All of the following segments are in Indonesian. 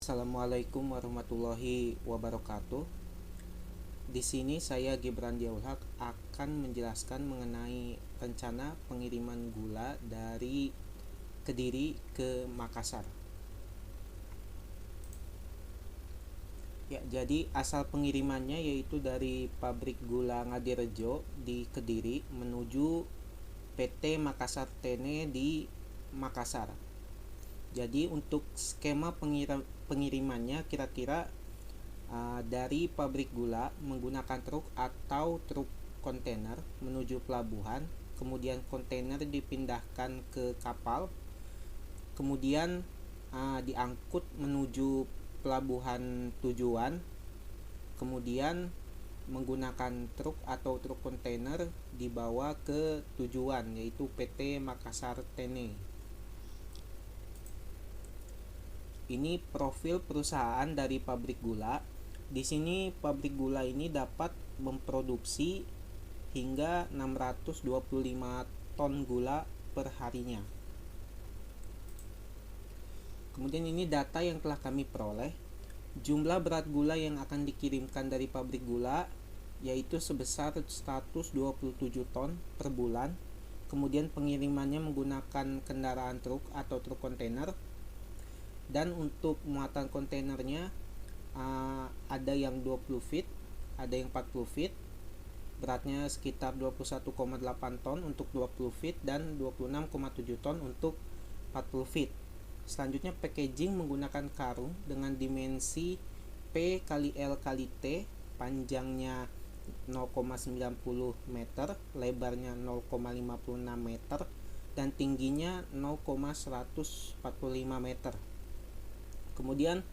Assalamualaikum warahmatullahi wabarakatuh. Di sini saya Gibran Diaul Haq akan menjelaskan mengenai rencana pengiriman gula dari Kediri ke Makassar. Ya, jadi asal pengirimannya yaitu dari pabrik gula Ngadirejo di Kediri menuju PT Makassar Tene di Makassar. Jadi untuk skema pengirimannya kira-kira dari pabrik gula menggunakan truk atau truk kontainer menuju pelabuhan, kemudian kontainer dipindahkan ke kapal, kemudian diangkut menuju pelabuhan tujuan, kemudian menggunakan truk atau truk kontainer dibawa ke tujuan yaitu PT Makassar Tene. Ini profil perusahaan dari pabrik gula. Di sini pabrik gula ini dapat memproduksi hingga 625 ton gula per harinya. Kemudian ini data yang telah kami peroleh. Jumlah berat gula yang akan dikirimkan dari pabrik gula yaitu sebesar 127 ton per bulan. Kemudian pengirimannya menggunakan kendaraan truk atau truk kontainer. Dan untuk muatan kontainernya ada yang 20 feet, ada yang 40 feet. Beratnya sekitar 21,8 ton untuk 20 feet dan 26,7 ton untuk 40 feet. Selanjutnya packaging menggunakan karung dengan dimensi P kali L kali T, panjangnya 0,90 meter, lebarnya 0,56 meter, dan tingginya 0,145 meter. Kemudian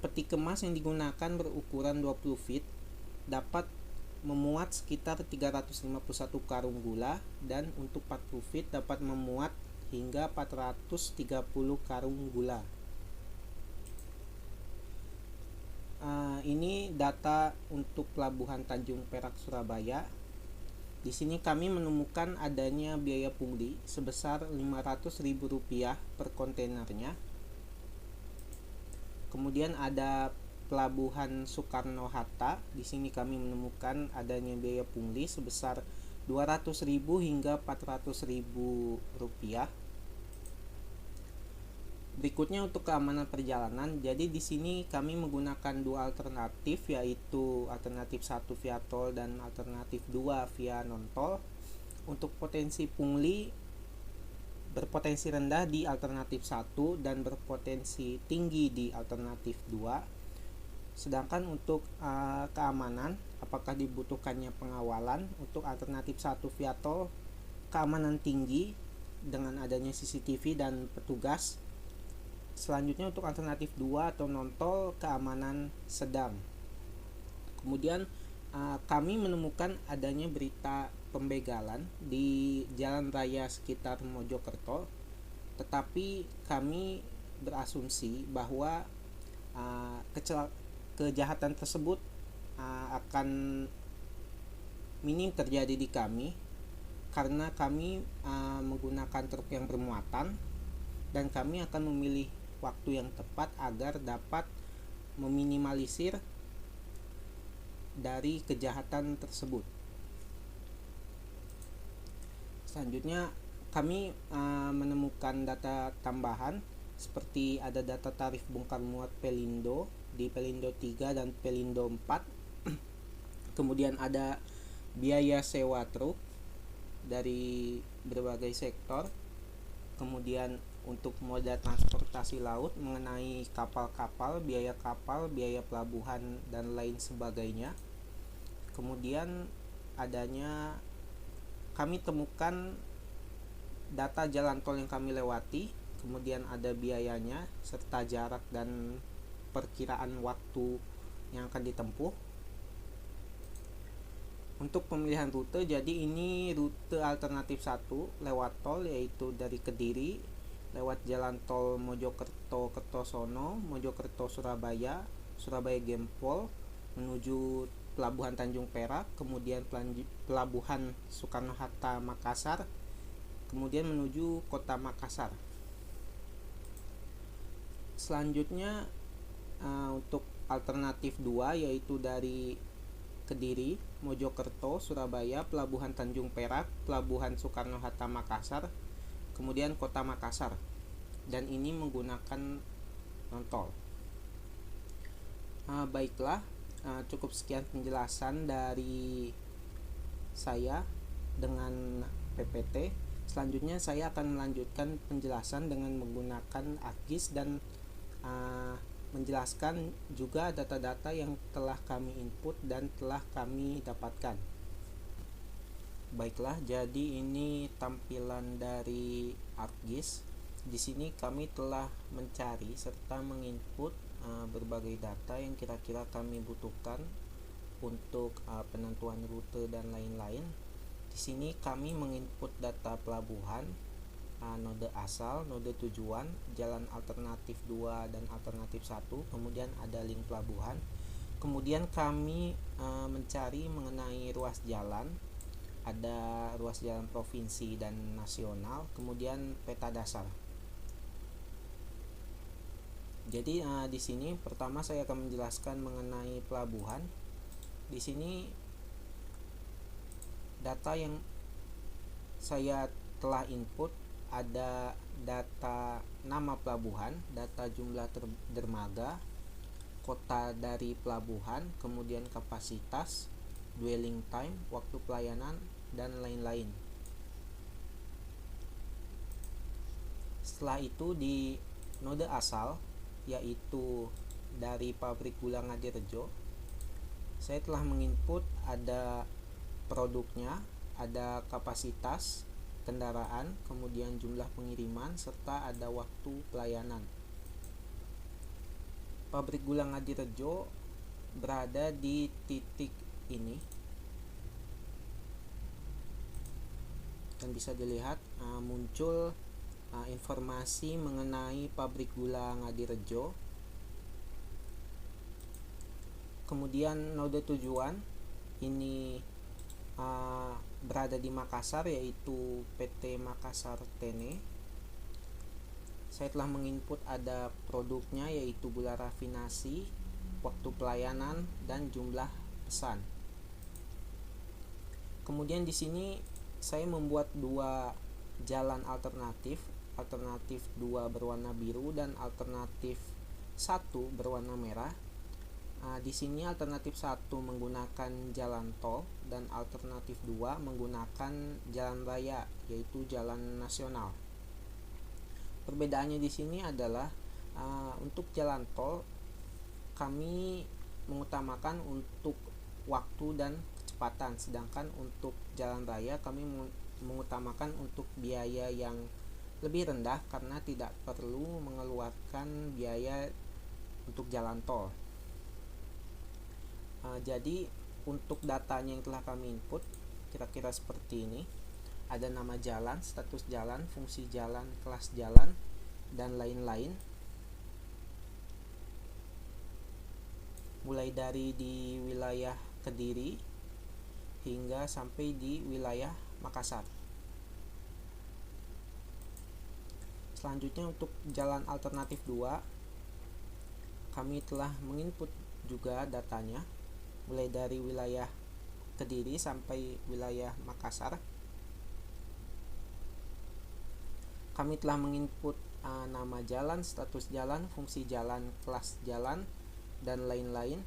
peti kemas yang digunakan berukuran 20 feet dapat memuat sekitar 351 karung gula, dan untuk 40 feet dapat memuat hingga 430 karung gula. Ini data untuk Pelabuhan Tanjung Perak Surabaya. Di sini kami menemukan adanya biaya pungli sebesar Rp500.000 per kontainernya. Kemudian ada Pelabuhan Soekarno-Hatta. Di sini kami menemukan adanya biaya pungli sebesar Rp200.000 hingga Rp400.000. Berikutnya untuk keamanan perjalanan. Jadi di sini kami menggunakan dua alternatif, yaitu alternatif 1 via tol dan alternatif 2 via non tol. Untuk potensi pungli berpotensi rendah di alternatif 1 dan berpotensi tinggi di alternatif 2. Sedangkan untuk keamanan, apakah dibutuhkannya pengawalan? Untuk alternatif 1 via tol, keamanan tinggi dengan adanya CCTV dan petugas. Selanjutnya untuk alternatif 2 atau non tol, keamanan sedang. Kemudian kami menemukan adanya berita pembegalan di jalan raya sekitar Mojokerto, tetapi kami berasumsi bahwa kejahatan tersebut akan minim terjadi di kami karena kami menggunakan truk yang bermuatan, dan kami akan memilih waktu yang tepat agar dapat meminimalisir dari kejahatan tersebut. Selanjutnya kami menemukan data tambahan seperti ada data tarif bongkar muat Pelindo di Pelindo 3 dan Pelindo 4. Kemudian ada biaya sewa truk dari berbagai sektor. Kemudian untuk moda transportasi laut mengenai kapal-kapal, biaya pelabuhan, dan lain sebagainya. Kemudian kami temukan data jalan tol yang kami lewati, kemudian ada biayanya serta jarak dan perkiraan waktu yang akan ditempuh. Untuk pemilihan rute, jadi ini rute alternatif 1 lewat tol, yaitu dari Kediri lewat jalan tol Mojokerto Kertosono, Mojokerto Surabaya, Surabaya Gempol menuju Pelabuhan Tanjung Perak, kemudian Pelabuhan Soekarno-Hatta Makassar, kemudian menuju Kota Makassar. Selanjutnya alternatif 2 yaitu dari Kediri, Mojokerto, Surabaya, Pelabuhan Tanjung Perak, Pelabuhan Soekarno-Hatta Makassar, kemudian Kota Makassar. Dan ini menggunakan non-tol. Baiklah, cukup sekian penjelasan dari saya dengan PPT. Selanjutnya saya akan melanjutkan penjelasan dengan menggunakan ArcGIS dan menjelaskan juga data-data yang telah kami input dan telah kami dapatkan. Baiklah, jadi ini tampilan dari ArcGIS. Di sini kami telah mencari serta menginput berbagai data yang kira-kira kami butuhkan untuk penentuan rute dan lain-lain. Di sini kami menginput data pelabuhan, node asal, node tujuan, jalan alternatif 2 dan alternatif 1, kemudian ada link pelabuhan. Kemudian kami mencari mengenai ruas jalan, ada ruas jalan provinsi dan nasional, kemudian peta dasar. Jadi di sini pertama saya akan menjelaskan mengenai pelabuhan. Di sini data yang saya telah input ada data nama pelabuhan, data jumlah dermaga, kota dari pelabuhan, kemudian kapasitas, dwelling time, waktu pelayanan, dan lain-lain. Setelah itu di node asal, yaitu dari pabrik gula Ngadirejo, saya telah menginput ada produknya, ada kapasitas kendaraan, kemudian jumlah pengiriman, serta ada waktu pelayanan. Pabrik gula Ngadirejo berada di titik ini dan bisa dilihat muncul informasi mengenai pabrik gula Ngadirejo. Kemudian node tujuan ini berada di Makassar, yaitu PT Makassar Tene. Saya telah menginput ada produknya, yaitu gula rafinasi, waktu pelayanan, dan jumlah pesan. Kemudian di sini saya membuat dua jalan alternatif 2 berwarna biru dan alternatif 1 berwarna merah. Di sini alternatif 1 menggunakan jalan tol dan alternatif 2 menggunakan jalan raya, yaitu jalan nasional. Perbedaannya di sini adalah untuk jalan tol kami mengutamakan untuk waktu dan kecepatan, sedangkan untuk jalan raya kami mengutamakan untuk biaya yang lebih rendah karena tidak perlu mengeluarkan biaya untuk jalan tol. Jadi untuk datanya yang telah kami input kira-kira seperti ini. Ada nama jalan, status jalan, fungsi jalan, kelas jalan, dan lain-lain. Mulai dari di wilayah Kediri hingga sampai di wilayah Makassar. Selanjutnya untuk jalan alternatif 2 kami telah menginput juga datanya mulai dari wilayah Kediri sampai wilayah Makassar. Kami telah menginput nama jalan, status jalan, fungsi jalan, kelas jalan, dan lain-lain.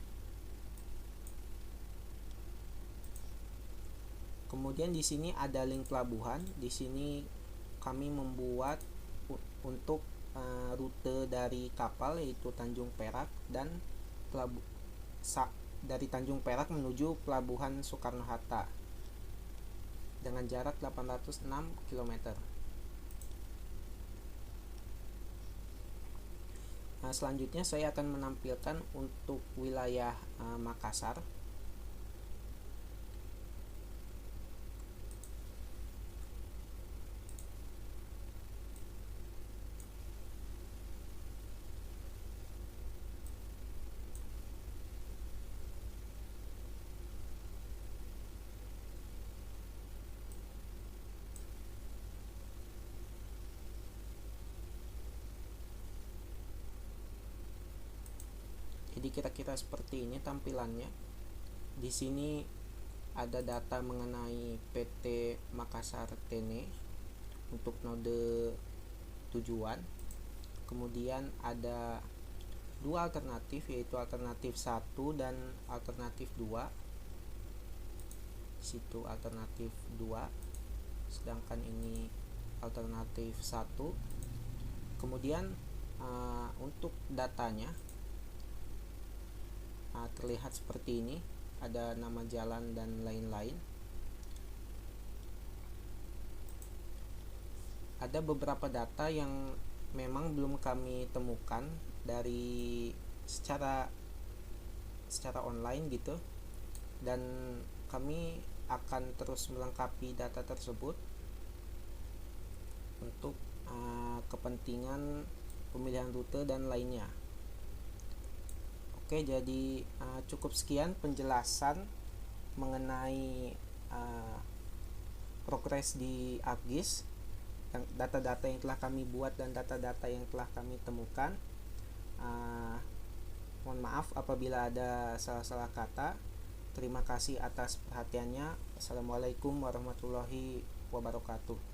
Kemudian di sini ada link pelabuhan. Di sini kami membuat untuk rute dari kapal, yaitu Tanjung Perak dan dari Tanjung Perak menuju Pelabuhan Soekarno-Hatta dengan jarak 806 km. Selanjutnya saya akan menampilkan untuk wilayah Makassar. Jadi kira-kira seperti ini tampilannya. Di sini ada data mengenai PT Makassar Tene untuk node tujuan. Kemudian ada dua alternatif, yaitu alternatif 1 dan alternatif 2. Di situ alternatif 2, sedangkan ini alternatif 1. Kemudian untuk datanya terlihat seperti ini, ada nama jalan dan lain-lain. Ada beberapa data yang memang belum kami temukan dari secara online gitu, dan kami akan terus melengkapi data tersebut untuk kepentingan pemilihan rute dan lainnya. Oke, jadi cukup sekian penjelasan mengenai progres di ArcGIS, data-data yang telah kami buat dan data-data yang telah kami temukan. Mohon maaf apabila ada salah-salah kata. Terima kasih atas perhatiannya. Assalamualaikum warahmatullahi wabarakatuh.